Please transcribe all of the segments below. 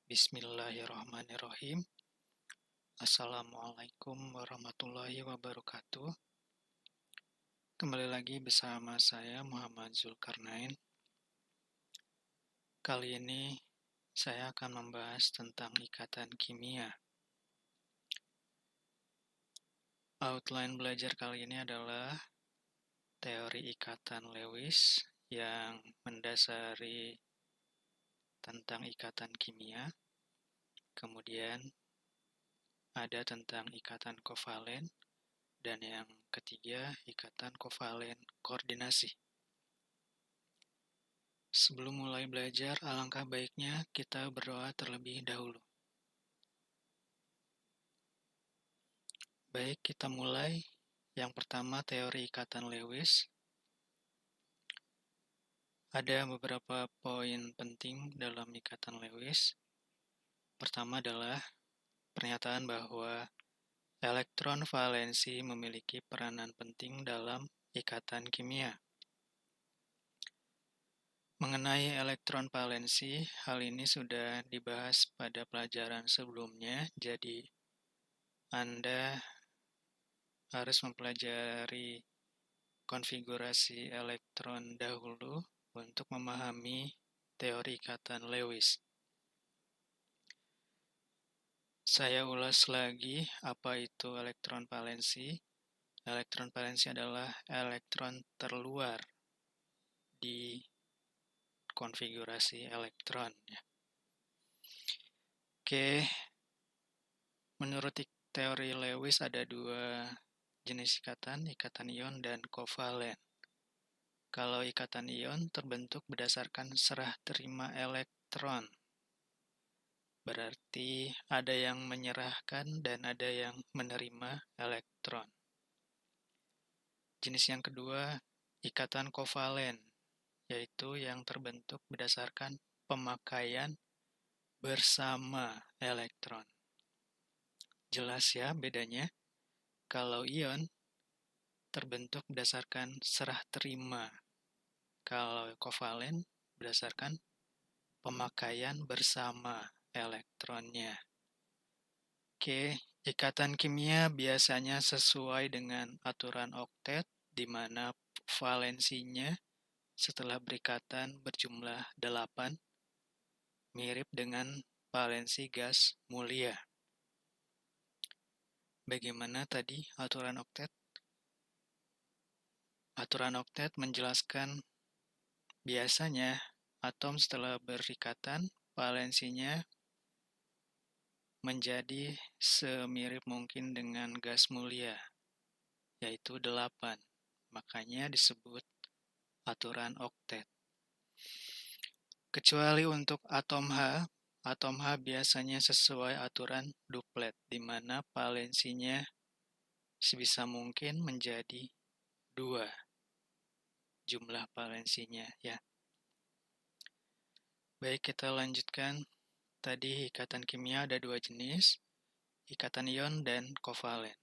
Bismillahirrahmanirrahim. Assalamualaikum warahmatullahi wabarakatuh. Kembali lagi bersama saya Muhammad Zulkarnain. Kali ini saya akan membahas tentang ikatan kimia. Outline belajar kali ini adalah teori ikatan Lewis yang mendasari tentang ikatan kimia. Kemudian ada tentang ikatan kovalen, dan yang ketiga, ikatan kovalen koordinasi. Sebelum mulai belajar, alangkah baiknya kita berdoa terlebih dahulu. Baik, kita mulai. Yang pertama, teori ikatan Lewis. Ada beberapa poin penting dalam ikatan Lewis. Pertama adalah pernyataan bahwa elektron valensi memiliki peranan penting dalam ikatan kimia. Mengenai elektron valensi, hal ini sudah dibahas pada pelajaran sebelumnya, jadi Anda harus mempelajari konfigurasi elektron dahulu untuk memahami teori ikatan Lewis. Saya ulas lagi apa itu elektron valensi. Elektron valensi adalah elektron terluar di konfigurasi elektron. Oke, menurut teori Lewis ada dua jenis ikatan ion dan kovalen. Kalau ikatan ion terbentuk berdasarkan serah terima elektron. Berarti ada yang menyerahkan dan ada yang menerima elektron. Jenis yang kedua, ikatan kovalen, yaitu yang terbentuk berdasarkan pemakaian bersama elektron. Jelas ya bedanya? Kalau ion terbentuk berdasarkan serah terima. Kalau kovalen berdasarkan pemakaian bersama elektronnya. Oke, ikatan kimia biasanya sesuai dengan aturan oktet, di mana valensinya setelah berikatan berjumlah 8, mirip dengan valensi gas mulia. Bagaimana tadi aturan oktet? Aturan oktet menjelaskan biasanya atom setelah berikatan valensinya menjadi semirip mungkin dengan gas mulia, yaitu 8. Makanya disebut aturan oktet. Kecuali untuk atom H biasanya sesuai aturan duplet, di mana valensinya sebisa mungkin menjadi 2 jumlah valensinya ya. Baik, kita lanjutkan. Tadi ikatan kimia ada dua jenis, ikatan ion dan kovalen.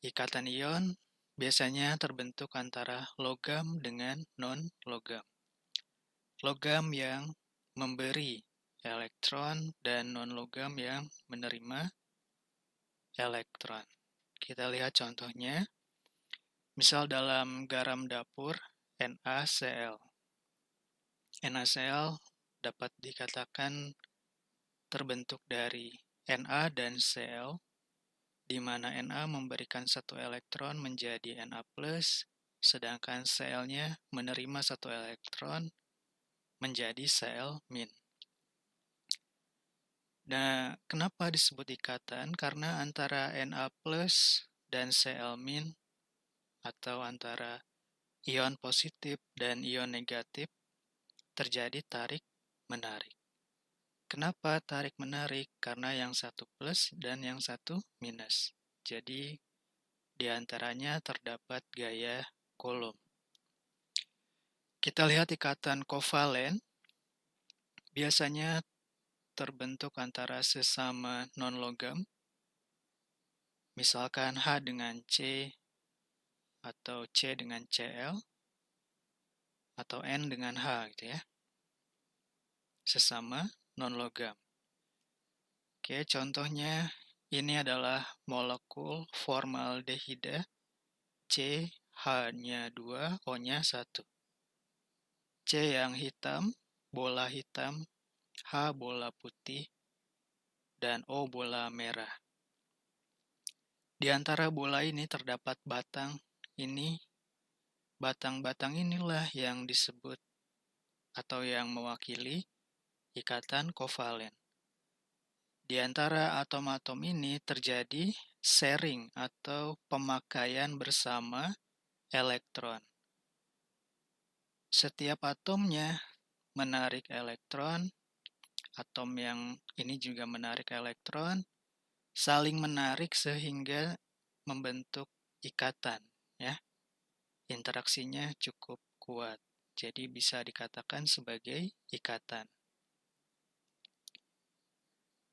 Ikatan ion biasanya terbentuk antara logam dengan non-logam. Logam yang memberi elektron dan non-logam yang menerima elektron. Kita lihat contohnya. Misal dalam garam dapur NaCl. NaCl dapat dikatakan terbentuk dari Na dan Cl, di mana Na memberikan satu elektron menjadi Na+, sedangkan Cl-nya menerima satu elektron menjadi Cl-. Nah, kenapa disebut ikatan? Karena antara Na+ dan Cl- atau antara ion positif dan ion negatif terjadi tarik-menarik. Kenapa tarik-menarik? Karena yang satu plus dan yang satu minus. Jadi, di antaranya terdapat gaya Coulomb. Kita lihat ikatan kovalen. Biasanya terbentuk antara sesama non-logam. Misalkan H dengan C, atau C dengan Cl, atau N dengan H gitu ya. Sesama non-logam. Oke, contohnya ini adalah molekul formaldehida, C H-nya 2, O-nya 1. C yang hitam, bola hitam, H bola putih, dan O bola merah. Di antara bola ini terdapat batang. Ini batang-batang inilah yang disebut atau yang mewakili ikatan kovalen. Di antara atom-atom ini terjadi sharing atau pemakaian bersama elektron. Setiap atomnya menarik elektron, atom yang ini juga menarik elektron, saling menarik sehingga membentuk ikatan, ya. Interaksinya cukup kuat. Jadi bisa dikatakan sebagai ikatan.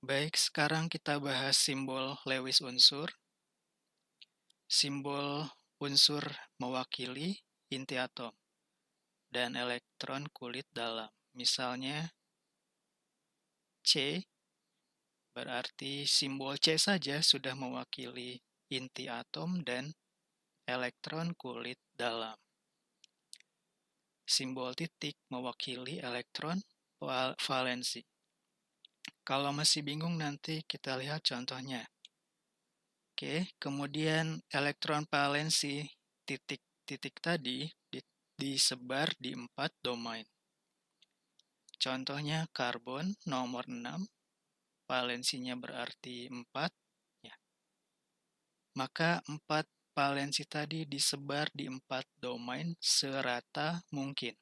Baik, sekarang kita bahas simbol Lewis unsur. Simbol unsur mewakili inti atom dan elektron kulit dalam. Misalnya C, berarti simbol C saja sudah mewakili inti atom dan elektron kulit dalam. Simbol titik mewakili elektron valensi. Kalau masih bingung nanti kita lihat contohnya. Oke, kemudian elektron valensi titik-titik tadi disebar di 4 domain. Contohnya karbon nomor 6, valensinya berarti 4. Ya. Maka 4 valensi tadi disebar di 4 domain serata mungkin.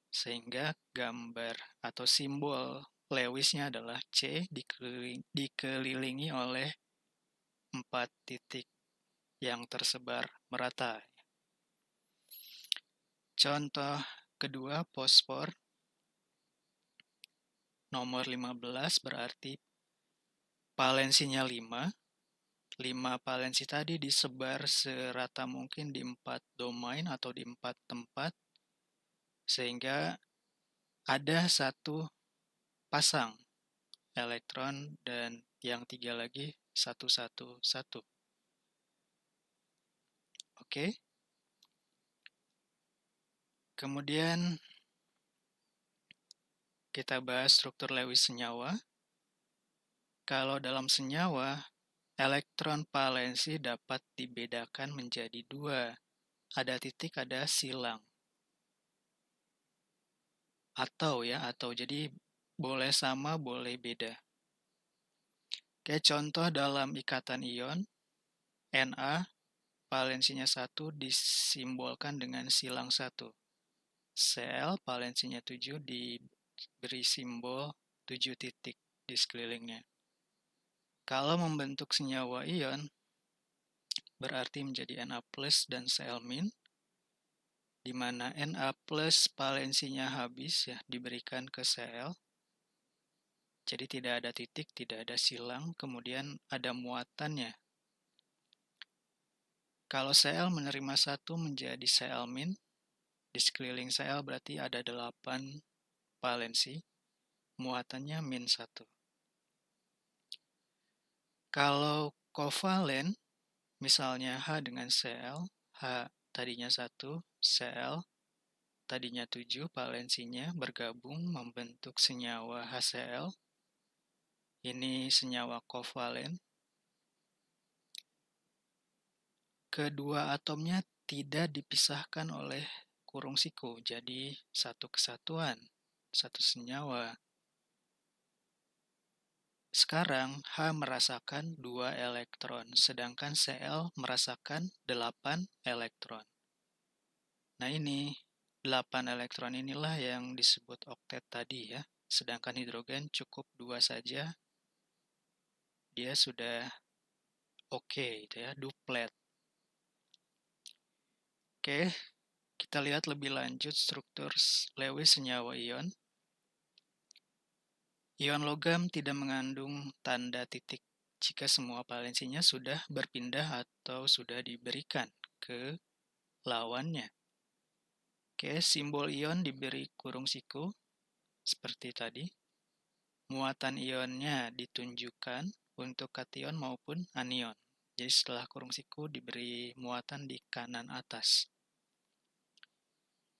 Sehingga gambar atau simbol Lewisnya adalah C dikelilingi oleh 4 titik yang tersebar merata. Contoh kedua, fosfor nomor 15 berarti valensinya 5. 5 valensi tadi disebar serata mungkin di 4 domain atau di 4 tempat, sehingga ada satu pasang elektron dan yang 3 lagi 111. Oke. Kemudian kita bahas struktur Lewis senyawa. Kalau dalam senyawa, elektron valensi dapat dibedakan menjadi 2. Ada titik, ada silang. Atau jadi boleh sama, boleh beda. Oke, contoh dalam ikatan ion, Na valensinya 1 disimbolkan dengan silang 1. Cl valensinya 7 diberi simbol 7 titik di sekelilingnya. Kalau membentuk senyawa ion, berarti menjadi Na plus dan Cl min, di mana Na plus valensinya habis ya diberikan ke Cl. Jadi tidak ada titik, tidak ada silang, kemudian ada muatannya. Kalau Cl menerima 1 menjadi Cl min, di sekeliling Cl berarti ada 8 valensi, muatannya min 1. Kalau kovalen, misalnya H dengan Cl, H tadinya 1, Cl tadinya 7, valensinya bergabung membentuk senyawa HCl. Ini senyawa kovalen. Kedua atomnya tidak dipisahkan oleh kurung siku, jadi satu kesatuan, satu senyawa. Sekarang H merasakan 2 elektron, sedangkan Cl merasakan 8 elektron. Nah ini 8 elektron inilah yang disebut oktet tadi ya. Sedangkan hidrogen cukup 2 saja. Dia sudah oke gitu ya, duplet. Oke, kita lihat lebih lanjut struktur Lewis senyawa ion. Ion logam tidak mengandung tanda titik jika semua valensinya sudah berpindah atau sudah diberikan ke lawannya. Oke, simbol ion diberi kurung siku seperti tadi. muatan ionnya ditunjukkan untuk kation maupun anion. Jadi setelah kurung siku diberi muatan di kanan atas.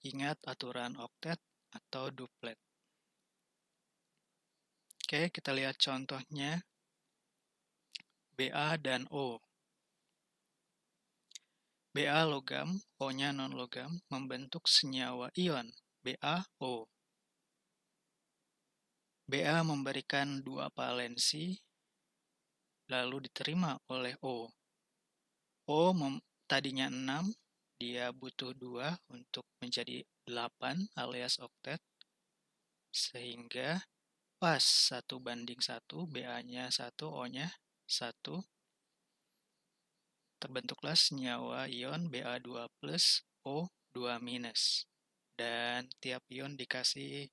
Ingat aturan oktet atau duplet. Oke, kita lihat contohnya Ba dan O. Ba logam, O-nya non-logam, membentuk senyawa ion BaO. Ba memberikan 2 valensi, lalu diterima oleh O. O tadinya 6, dia butuh 2 untuk menjadi 8 alias oktet, sehingga pas 1:1, Ba-nya 1, O-nya 1, terbentuklah senyawa ion Ba2+, O2-. Dan tiap ion dikasih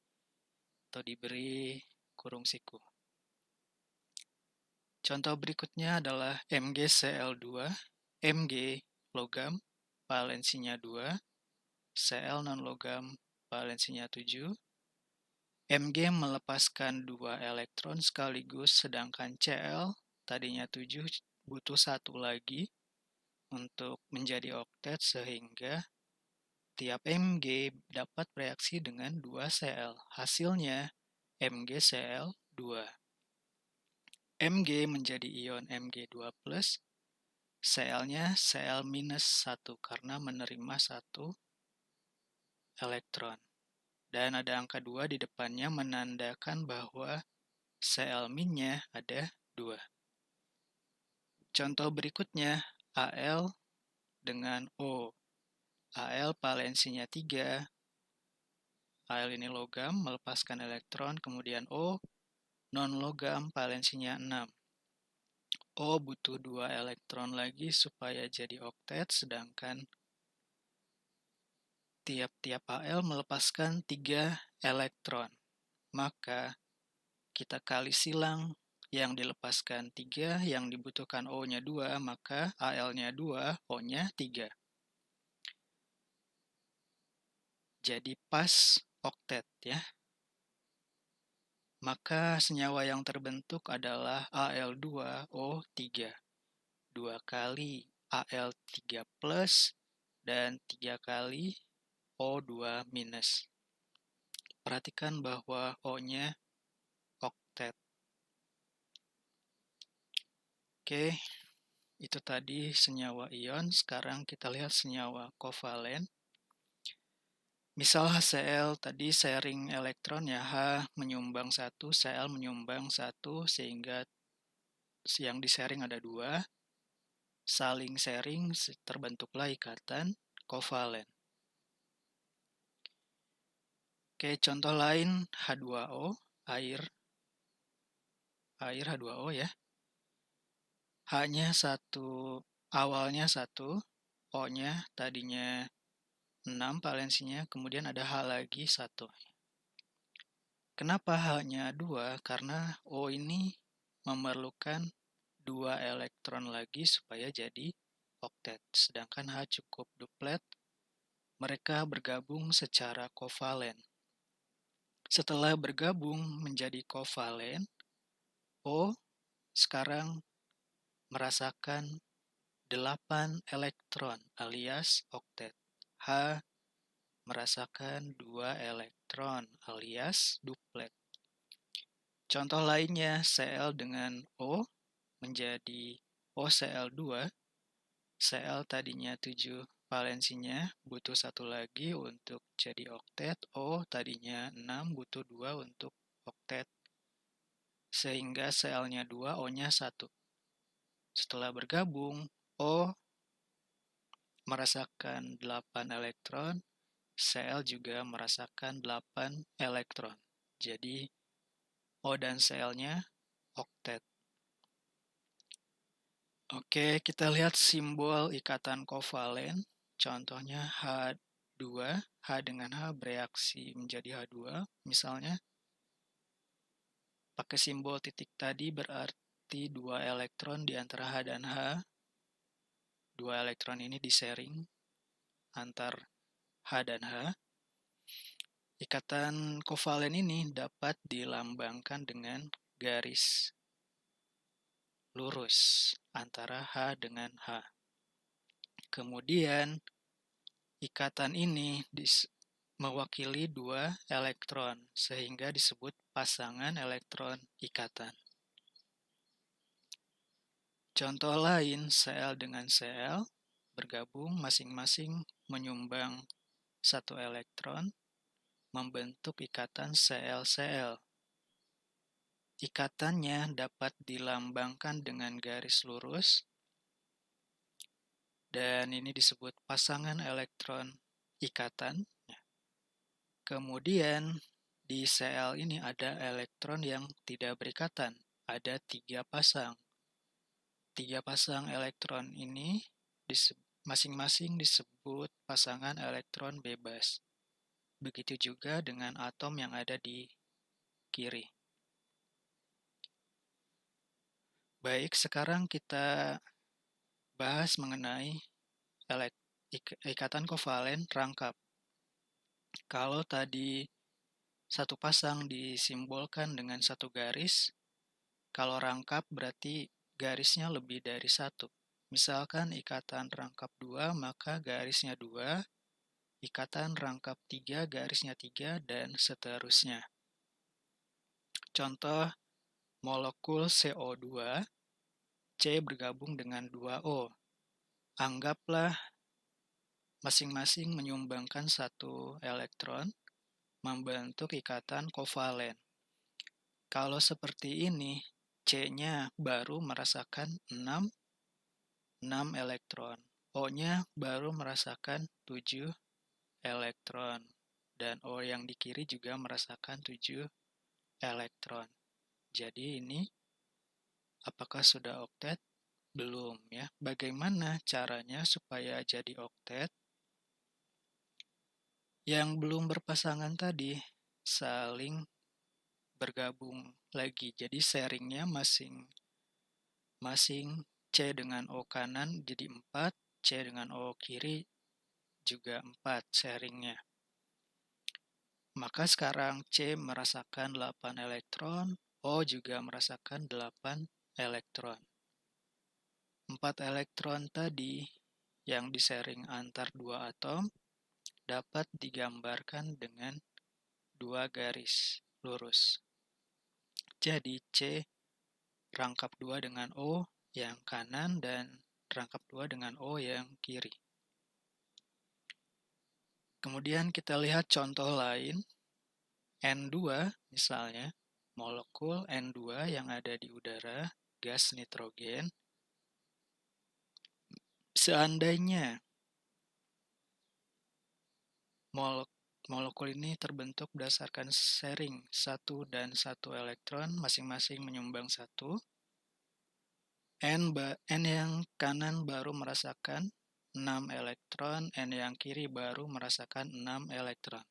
atau diberi kurung siku. Contoh berikutnya adalah MgCl2, Mg logam, valensinya 2, Cl non-logam, valensinya 7. Mg melepaskan 2 elektron sekaligus, sedangkan Cl tadinya 7 butuh 1 lagi untuk menjadi oktet, sehingga tiap Mg dapat bereaksi dengan 2 Cl. Hasilnya MgCl2. Mg menjadi ion Mg2+, Cl-nya Cl-1 karena menerima 1 elektron. Dan ada angka 2 di depannya menandakan bahwa Cl-nya ada 2. Contoh berikutnya Al dengan O. Al valensinya 3. Al ini logam, melepaskan elektron, kemudian O non-logam, valensinya 6. O butuh 2 elektron lagi supaya jadi oktet, sedangkan tiap-tiap Al melepaskan 3 elektron. Maka kita kali silang yang dilepaskan 3, yang dibutuhkan O-nya 2, maka Al-nya 2, O-nya 3. Jadi pas oktet ya. Maka senyawa yang terbentuk adalah Al2O3. 2 kali Al3+, dan 3 kali O2-. Perhatikan bahwa O-nya oktet. Oke, itu tadi senyawa ion. Sekarang kita lihat senyawa kovalen. Misal HCl tadi sharing elektron ya, H menyumbang 1, Cl menyumbang 1, sehingga yang di-sharing ada 2. Saling sharing terbentuklah ikatan kovalen. Oke, contoh lain H2O, air H2O ya. H-nya 1, awalnya 1, O-nya tadinya 6 valensinya, kemudian ada H lagi 1. Kenapa H-nya 2? Karena O ini memerlukan 2 elektron lagi supaya jadi oktet. Sedangkan H cukup duplet, mereka bergabung secara kovalen. Setelah bergabung menjadi kovalen, O sekarang merasakan 8 elektron alias oktet. H merasakan 2 elektron alias duplet. Contoh lainnya Cl dengan O menjadi OCl2. Cl tadinya 7 valensinya, butuh 1 lagi untuk jadi oktet. O tadinya 6, butuh 2 untuk oktet. Sehingga Cl-nya 2, O-nya 1. Setelah bergabung, O merasakan 8 elektron, Cl juga merasakan 8 elektron. Jadi O dan Cl-nya oktet. Oke, kita lihat simbol ikatan kovalen. Contohnya H2, H dengan H bereaksi menjadi H2. Misalnya, pakai simbol titik tadi berarti 2 elektron di antara H dan H. 2 elektron ini di-sharing antar H dan H. Ikatan kovalen ini dapat dilambangkan dengan garis lurus antara H dengan H. Kemudian, ikatan ini mewakili dua elektron, sehingga disebut pasangan elektron ikatan. Contoh lain, Cl dengan Cl bergabung masing-masing menyumbang satu elektron, membentuk ikatan Cl-Cl. Ikatannya dapat dilambangkan dengan garis lurus, dan ini disebut pasangan elektron ikatan. Kemudian, di Cl ini ada elektron yang tidak berikatan, ada 3 pasang. 3 pasang elektron ini masing-masing disebut pasangan elektron bebas. Begitu juga dengan atom yang ada di kiri. Baik, sekarang kita bahas mengenai ikatan kovalen rangkap. Kalau tadi satu pasang disimbolkan dengan satu garis, kalau rangkap berarti garisnya lebih dari satu. Misalkan ikatan rangkap 2, maka garisnya 2, ikatan rangkap 3, garisnya 3, dan seterusnya. Contoh, molekul CO2, C bergabung dengan 2O. Anggaplah masing-masing menyumbangkan satu elektron, membentuk ikatan kovalen. Kalau seperti ini, C-nya baru merasakan 6 elektron. O-nya baru merasakan 7 elektron. Dan O yang di kiri juga merasakan 7 elektron. Jadi ini apakah sudah oktet? Belum ya. Bagaimana caranya supaya jadi oktet? Yang belum berpasangan tadi saling bergabung lagi. Jadi sharingnya masing-masing C dengan O kanan jadi 4, C dengan O kiri juga 4 sharingnya. Maka sekarang C merasakan 8 elektron, O juga merasakan 8 elektron. 4 elektron tadi yang di-sharing antar dua atom dapat digambarkan dengan dua garis lurus. Jadi C rangkap 2 dengan O yang kanan dan rangkap 2 dengan O yang kiri. Kemudian kita lihat contoh lain. N2 misalnya, molekul N2 yang ada di udara, gas nitrogen. Seandainya molekul ini terbentuk berdasarkan sharing 1 dan 1 elektron, masing-masing menyumbang 1. N yang kanan baru merasakan 6 elektron, N yang kiri baru merasakan 6 elektron.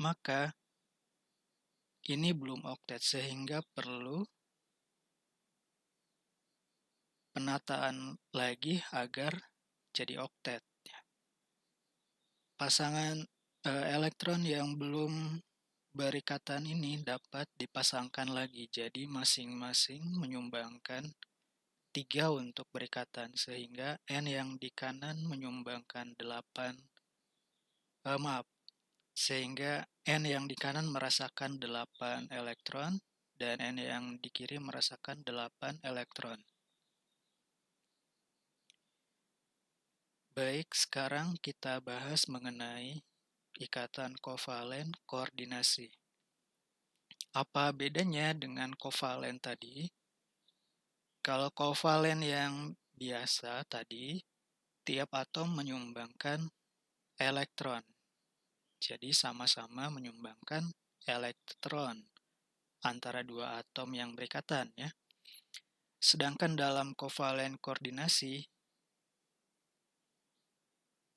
Maka ini belum oktet, sehingga perlu penataan lagi agar jadi oktet. Pasangan elektron yang belum berikatan ini dapat dipasangkan lagi, jadi masing-masing menyumbangkan 3 untuk berikatan, sehingga N yang di kanan menyumbangkan 8, sehingga N yang di kanan merasakan 8 elektron, dan N yang di kiri merasakan 8 elektron. Baik, sekarang kita bahas mengenai ikatan kovalen koordinasi. Apa bedanya dengan kovalen tadi? Kalau kovalen yang biasa tadi, tiap atom menyumbangkan elektron. Jadi sama-sama menyumbangkan elektron antara dua atom yang berikatan ya. Sedangkan dalam kovalen koordinasi,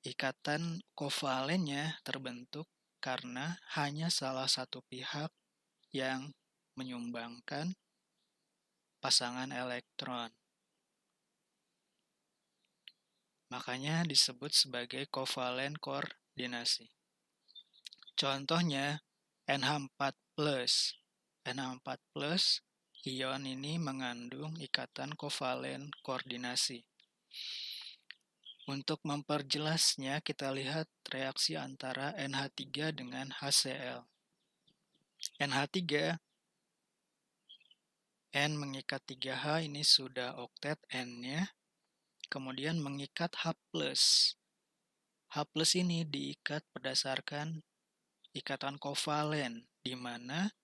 ikatan kovalennya terbentuk karena hanya salah satu pihak yang menyumbangkan pasangan elektron. Makanya disebut sebagai kovalen koordinasi. Contohnya NH4+. NH4+, ion ini mengandung ikatan kovalen koordinasi. Untuk memperjelasnya, kita lihat reaksi antara NH3 dengan HCl. NH3, N mengikat 3H, ini sudah oktet N-nya. Kemudian mengikat H+. H+ ini diikat berdasarkan ikatan kovalen, di mana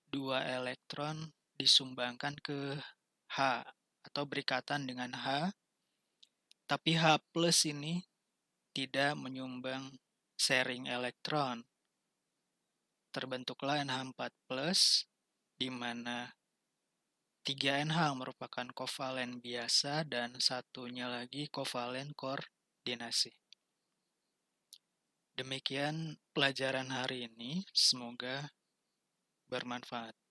dua elektron disumbangkan ke H atau berikatan dengan H, tapi H+ ini tidak menyumbang sharing elektron. Terbentuklah NH4+, di mana 3NH merupakan kovalen biasa dan satunya lagi kovalen koordinasi. Demikian pelajaran hari ini, semoga bermanfaat.